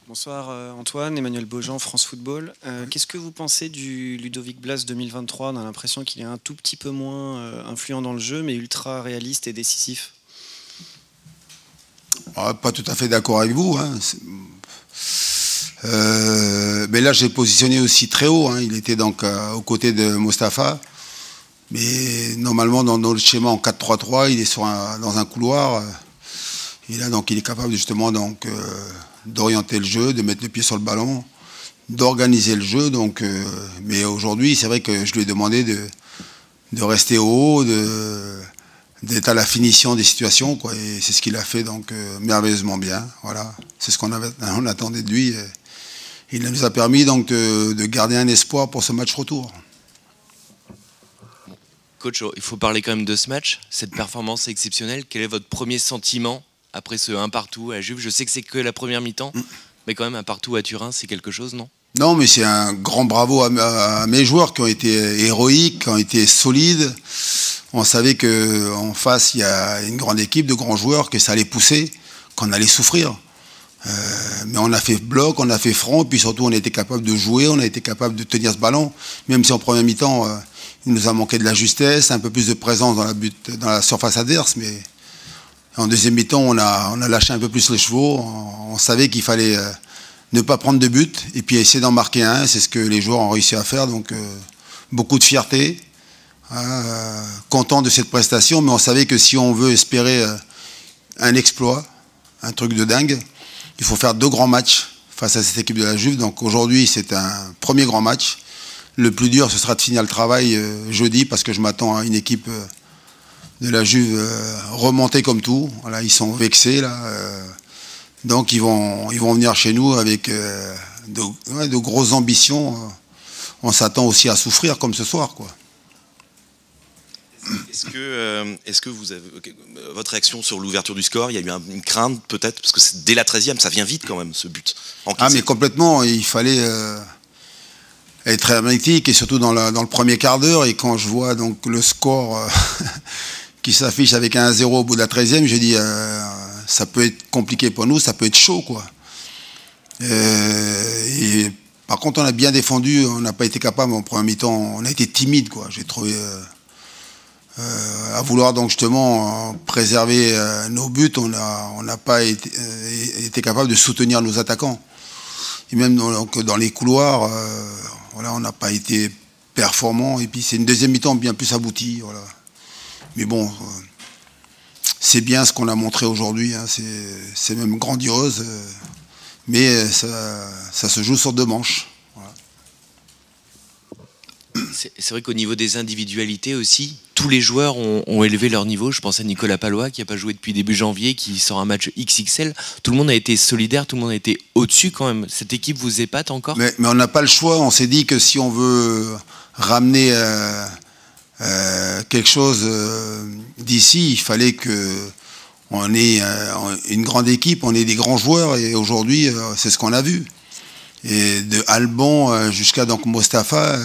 Bonsoir Antoine, Emmanuel Beaujean, France Football. Qu'est-ce que vous pensez du Ludovic Blas 2023? On a l'impression qu'il est un tout petit peu moins influent dans le jeu, mais ultra réaliste et décisif. Pas tout à fait d'accord avec vous. Hein. Mais là, j'ai positionné aussi très haut. Hein. Il était donc aux côtés de Mostafa. Mais normalement, dans notre schéma en 4-3-3, il est dans un couloir. Et là, donc, il est capable justement d'orienter le jeu, de mettre le pied sur le ballon, d'organiser le jeu. Donc, mais aujourd'hui, c'est vrai que je lui ai demandé de rester haut, d'être à la finition des situations, quoi. Et c'est ce qu'il a fait donc merveilleusement bien. Voilà, c'est ce on attendait de lui. Il nous a permis donc de garder un espoir pour ce match retour. Coach, il faut parler quand même de ce match, cette performance exceptionnelle. Quel est votre premier sentiment après ce 1 partout à Juve? Je sais que c'est que la première mi-temps, mais quand même un partout à Turin, c'est quelque chose, non? Non, mais c'est un grand bravo à mes joueurs qui ont été héroïques, qui ont été solides. On savait qu'en face, il y a une grande équipe de grands joueurs, que ça allait pousser, qu'on allait souffrir. Mais on a fait bloc, on a fait front, puis surtout on a été capable de jouer, on a été capable de tenir ce ballon, même si en première mi-temps, il nous a manqué de la justesse, un peu plus de présence dans la surface adverse, mais en deuxième mi-temps, on a lâché un peu plus les chevaux. On savait qu'il fallait ne pas prendre de but et puis essayer d'en marquer un. C'est ce que les joueurs ont réussi à faire. Donc beaucoup de fierté, content de cette prestation, mais on savait que si on veut espérer un exploit, un truc de dingue, il faut faire 2 grands matchs face à cette équipe de la Juve. Donc aujourd'hui, c'est un premier grand match. Le plus dur, ce sera de finir le travail jeudi, parce que je m'attends à une équipe de la Juve remontée comme tout. Voilà, ils sont vexés là. Donc ils vont venir chez nous avec de grosses ambitions. On s'attend aussi à souffrir comme ce soir, quoi. Est-ce que vous avez votre réaction sur l'ouverture du score? Il y a eu une crainte peut-être, parce que c'est dès la 13e, ça vient vite quand même, ce but. Mais complètement, il fallait être hermétique, et surtout dans le premier quart d'heure. Et quand je vois donc le score qui s'affiche avec un 1-0 au bout de la 13e, j'ai dit ça peut être compliqué pour nous, ça peut être chaud, quoi. Et par contre, on a bien défendu, on n'a pas été capable en première mi-temps, on a été timide, quoi. J'ai trouvé à vouloir donc justement préserver nos buts, on n'a pas été capable de soutenir nos attaquants. Et même dans les couloirs, voilà, on n'a pas été performant. Et puis c'est une deuxième mi-temps bien plus aboutie. Voilà. Mais bon, c'est bien ce qu'on a montré aujourd'hui. Hein, c'est même grandiose. Mais ça se joue sur 2 manches. Voilà. C'est vrai qu'au niveau des individualités aussi, tous les joueurs ont élevé leur niveau. Je pense à Nicolas Pallois qui n'a pas joué depuis début janvier, qui sort un match XXL. Tout le monde a été solidaire, tout le monde a été au-dessus quand même. Cette équipe vous épate encore? Mais on n'a pas le choix. On s'est dit que si on veut ramener quelque chose d'ici, il fallait qu'on ait une grande équipe, on ait des grands joueurs. Et aujourd'hui, c'est ce qu'on a vu. Et de Alban jusqu'à donc Mostafa,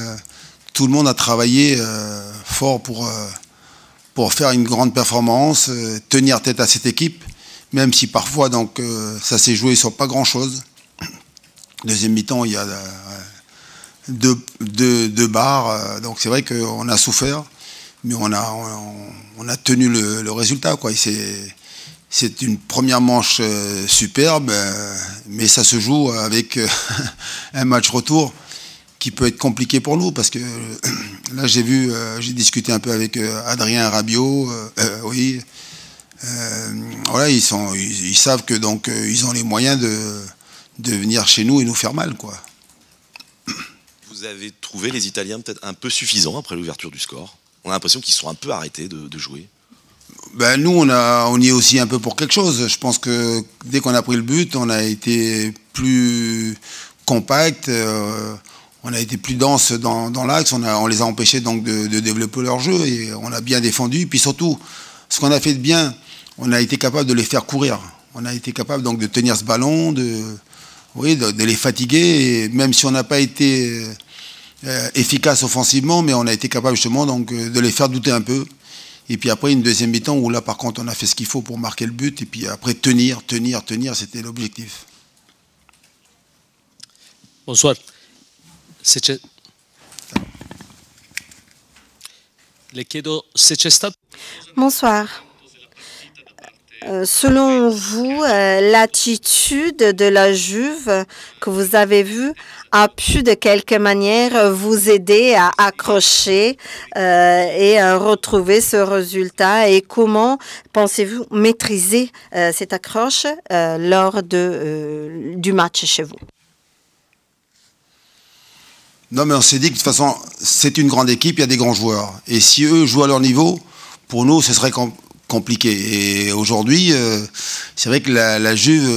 tout le monde a travaillé fort pour faire une grande performance, tenir tête à cette équipe, même si parfois donc ça s'est joué sur pas grand-chose. Deuxième mi-temps, il y a deux barres, donc c'est vrai qu'on a souffert, mais on a tenu le résultat, quoi. C'est une première manche superbe, mais ça se joue avec un match retour qui peut être compliqué pour nous, parce que là j'ai discuté un peu avec Adrien Rabiot, oui, voilà, ils savent que donc ils ont les moyens de venir chez nous et nous faire mal, quoi. Vous avez trouvé les Italiens peut-être un peu suffisants après l'ouverture du score? On a l'impression qu'ils sont un peu arrêtés de jouer. Ben nous, on y est aussi un peu pour quelque chose. Je pense que dès qu'on a pris le but, on a été plus compact, on a été plus dense dans l'axe, on les a empêchés donc de développer leur jeu, et on a bien défendu. Puis surtout, ce qu'on a fait de bien, on a été capable de les faire courir. On a été capable donc de tenir ce ballon, de les fatiguer, et même si on n'a pas été efficace offensivement, mais on a été capable justement donc de les faire douter un peu. Et puis après une deuxième mi-temps où là par contre on a fait ce qu'il faut pour marquer le but, et puis après tenir, c'était l'objectif. Bonsoir. Bonsoir. Selon vous, l'attitude de la Juve que vous avez vue a pu de quelque manière vous aider à accrocher et à retrouver ce résultat? Et comment pensez-vous maîtriser cette accroche lors du match chez vous? Non, mais on s'est dit que de toute façon, c'est une grande équipe, il y a des grands joueurs. Et si eux jouent à leur niveau, pour nous, ce serait compliqué. Et aujourd'hui, c'est vrai que la Juve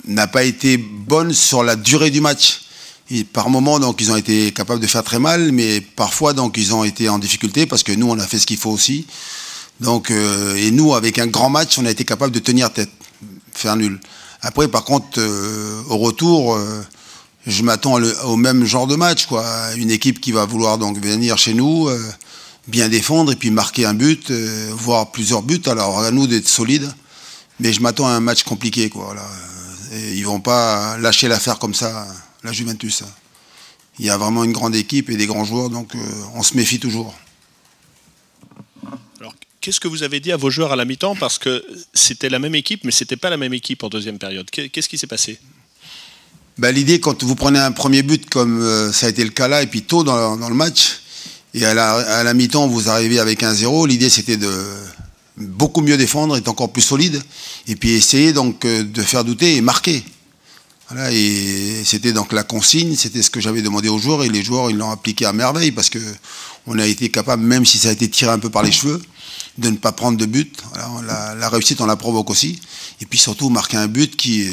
n'a pas été bonne sur la durée du match. Et par moments, donc, ils ont été capables de faire très mal, mais parfois, donc, ils ont été en difficulté parce que nous, on a fait ce qu'il faut aussi. Donc, et nous, avec un grand match, on a été capable de tenir tête, faire nul. Après, par contre, au retour, je m'attends au même genre de match, quoi. Une équipe qui va vouloir donc venir chez nous, bien défendre et puis marquer un but, voire plusieurs buts. Alors à nous d'être solides, mais je m'attends à un match compliqué, quoi. Voilà. Et ils vont pas lâcher l'affaire comme ça, la Juventus. Il y a vraiment une grande équipe et des grands joueurs, donc on se méfie toujours. Alors, qu'est-ce que vous avez dit à vos joueurs à la mi-temps? Parce que c'était la même équipe, mais c'était pas la même équipe en deuxième période. Qu'est-ce qui s'est passé? L'idée, quand vous prenez un premier but comme ça a été le cas là, et puis tôt dans le match, et à la mi-temps vous arrivez avec 1-0, l'idée c'était de beaucoup mieux défendre, être encore plus solide, et puis essayer donc de faire douter et marquer. Voilà, et c'était donc la consigne, c'était ce que j'avais demandé aux joueurs, et les joueurs ils l'ont appliqué à merveille, parce que on a été capable, même si ça a été tiré un peu par les cheveux, de ne pas prendre de but. Voilà, la réussite on la provoque aussi, et puis surtout marquer un but qui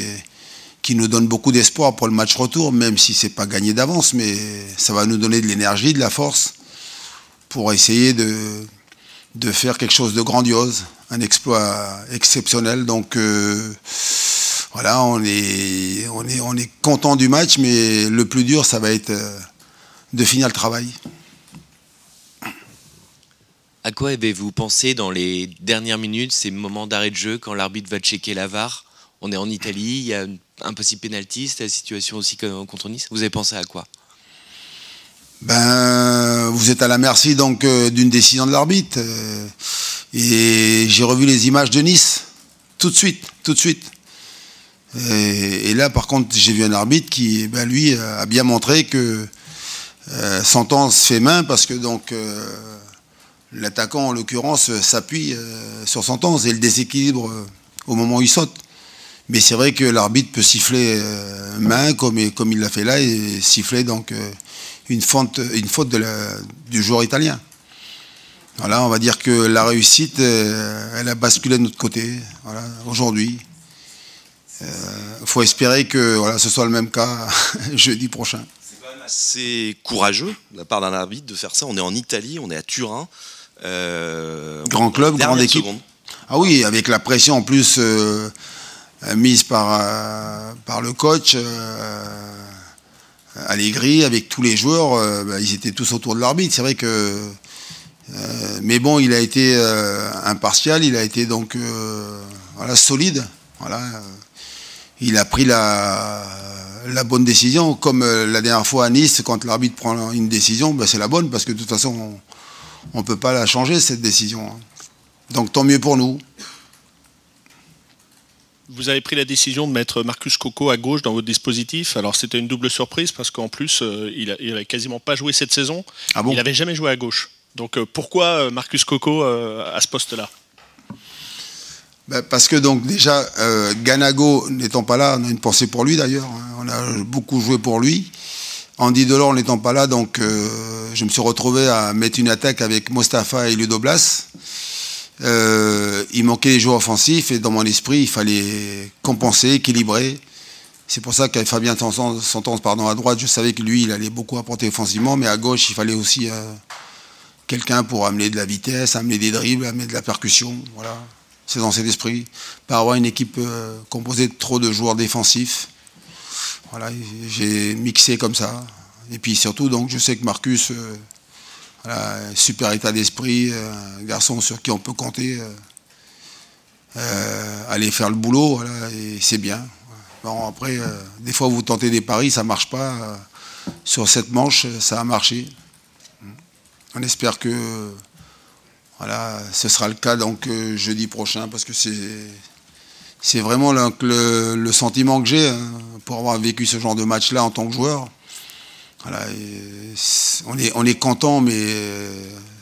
nous donne beaucoup d'espoir pour le match retour, même si c'est pas gagné d'avance, mais ça va nous donner de l'énergie, de la force, pour essayer de faire quelque chose de grandiose, un exploit exceptionnel. Donc voilà, on est content du match, mais le plus dur, ça va être de finir le travail. À quoi avez-vous pensé dans les dernières minutes, ces moments d'arrêt de jeu, quand l'arbitre va checker la VAR? On est en Italie, il y a un possible pénalty, c'était la situation aussi contre Nice. Vous avez pensé à quoi? Vous êtes à la merci donc d'une décision de l'arbitre. Et j'ai revu les images de Nice tout de suite. Et là, par contre, j'ai vu un arbitre qui, lui, a bien montré que sentence fait main, parce que donc l'attaquant, en l'occurrence, s'appuie sur sentence et le déséquilibre au moment où il saute. Mais c'est vrai que l'arbitre peut siffler main, comme il l'a fait là, et siffler donc une faute du joueur italien. Voilà, on va dire que la réussite, elle a basculé de notre côté, voilà, aujourd'hui. Il faut espérer que voilà, ce soit le même cas jeudi prochain. C'est quand même assez courageux de la part d'un arbitre de faire ça. On est en Italie, on est à Turin. Grand club, grande équipe. Seconde. Ah oui, avec la pression en plus mise par le coach Allegri, avec tous les joueurs, ils étaient tous autour de l'arbitre. C'est vrai que mais bon, il a été impartial, il a été donc voilà, solide. Voilà. Il a pris la bonne décision, comme la dernière fois à Nice, quand l'arbitre prend une décision, c'est la bonne, parce que de toute façon on ne peut pas la changer, cette décision. Donc tant mieux pour nous. Vous avez pris la décision de mettre Marcus Coco à gauche dans votre dispositif. Alors c'était une double surprise, parce qu'en plus il n'avait quasiment pas joué cette saison. Ah bon? Il n'avait jamais joué à gauche. Donc pourquoi Marcus Coco à ce poste-là? Parce que donc déjà Ganago n'étant pas là, on a une pensée pour lui d'ailleurs, on a beaucoup joué pour lui. Andy Delors n'étant pas là, donc je me suis retrouvé à mettre une attaque avec Mostafa et Ludo Blas. Il manquait des joueurs offensifs, et dans mon esprit il fallait compenser, équilibrer. C'est pour ça qu'avec Fabien Sentence à droite, je savais que lui il allait beaucoup apporter offensivement, mais à gauche il fallait aussi quelqu'un pour amener de la vitesse, amener des dribbles, amener de la percussion. Voilà. C'est dans cet esprit. Pas avoir une équipe composée de trop de joueurs défensifs. Voilà, j'ai mixé comme ça. Et puis surtout, donc, je sais que Marcus, voilà, super état d'esprit, un garçon sur qui on peut compter, aller faire le boulot, voilà, et c'est bien. Bon, après, des fois, vous tentez des paris, ça ne marche pas. Sur cette manche, ça a marché. On espère que voilà, ce sera le cas donc, jeudi prochain, parce que c'est vraiment le sentiment que j'ai hein, pour avoir vécu ce genre de match-là en tant que joueur. Voilà, on est content, mais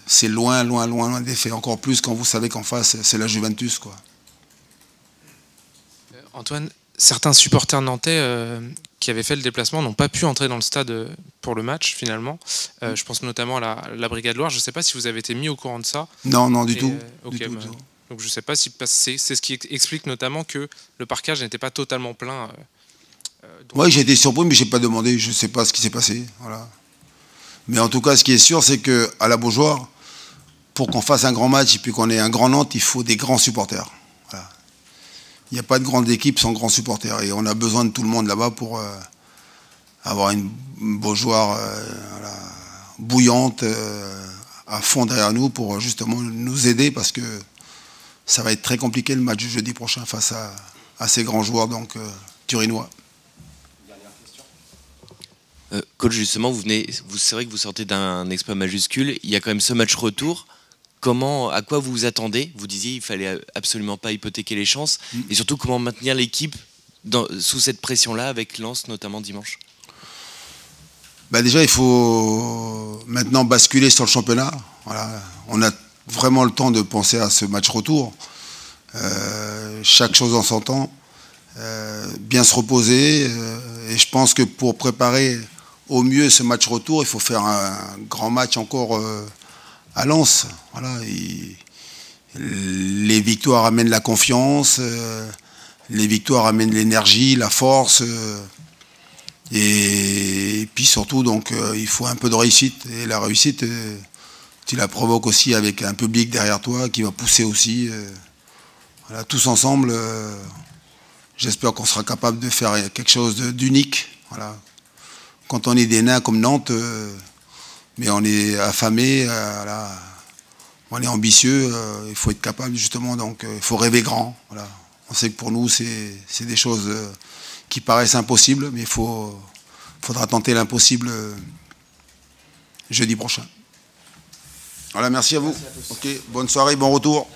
c'est loin des faits. Encore plus quand vous savez qu'en face, c'est la Juventus, quoi. Antoine, certains supporters nantais qui avaient fait le déplacement n'ont pas pu entrer dans le stade pour le match, finalement. Je pense notamment à la Brigade Loire. Je ne sais pas si vous avez été mis au courant de ça. Non, du tout. Okay, du tout. Donc je ne sais pas si c'est ce qui explique notamment que le parquage n'était pas totalement plein. Oui, j'ai été surpris, mais je n'ai pas demandé. Je ne sais pas ce qui s'est passé. Voilà. Mais en tout cas, ce qui est sûr, c'est qu'à la Beaujoire, pour qu'on fasse un grand match et puis qu'on ait un grand Nantes, il faut des grands supporters. Voilà. Il n'y a pas de grande équipe sans grands supporters. Et on a besoin de tout le monde là-bas pour avoir une Beaujoire voilà, bouillante, à fond derrière nous, pour justement nous aider, parce que ça va être très compliqué le match du jeudi prochain face à ces grands joueurs donc, turinois. Coach, justement, c'est vrai que vous sortez d'un exploit majuscule. Il y a quand même ce match retour. À quoi vous vous attendez? Vous disiez qu'il fallait absolument pas hypothéquer les chances. Et surtout, comment maintenir l'équipe sous cette pression-là, avec Lens notamment dimanche? Déjà, il faut maintenant basculer sur le championnat. Voilà. On a vraiment le temps de penser à ce match retour. Chaque chose en son temps. Bien se reposer. Et je pense que pour préparer au mieux ce match retour, il faut faire un grand match encore à Lens. Voilà. Les victoires amènent la confiance, les victoires amènent l'énergie, la force. Et puis surtout, donc, il faut un peu de réussite. Et la réussite, tu la provoques aussi avec un public derrière toi qui va pousser aussi. Voilà, tous ensemble, j'espère qu'on sera capable de faire quelque chose d'unique. Voilà. Quand on est des nains comme Nantes, mais on est affamé, voilà, on est ambitieux, il faut être capable justement, donc il faut rêver grand. Voilà. On sait que pour nous, c'est des choses qui paraissent impossibles, mais il faudra tenter l'impossible jeudi prochain. Voilà, merci à vous. Ok, bonne soirée, bon retour.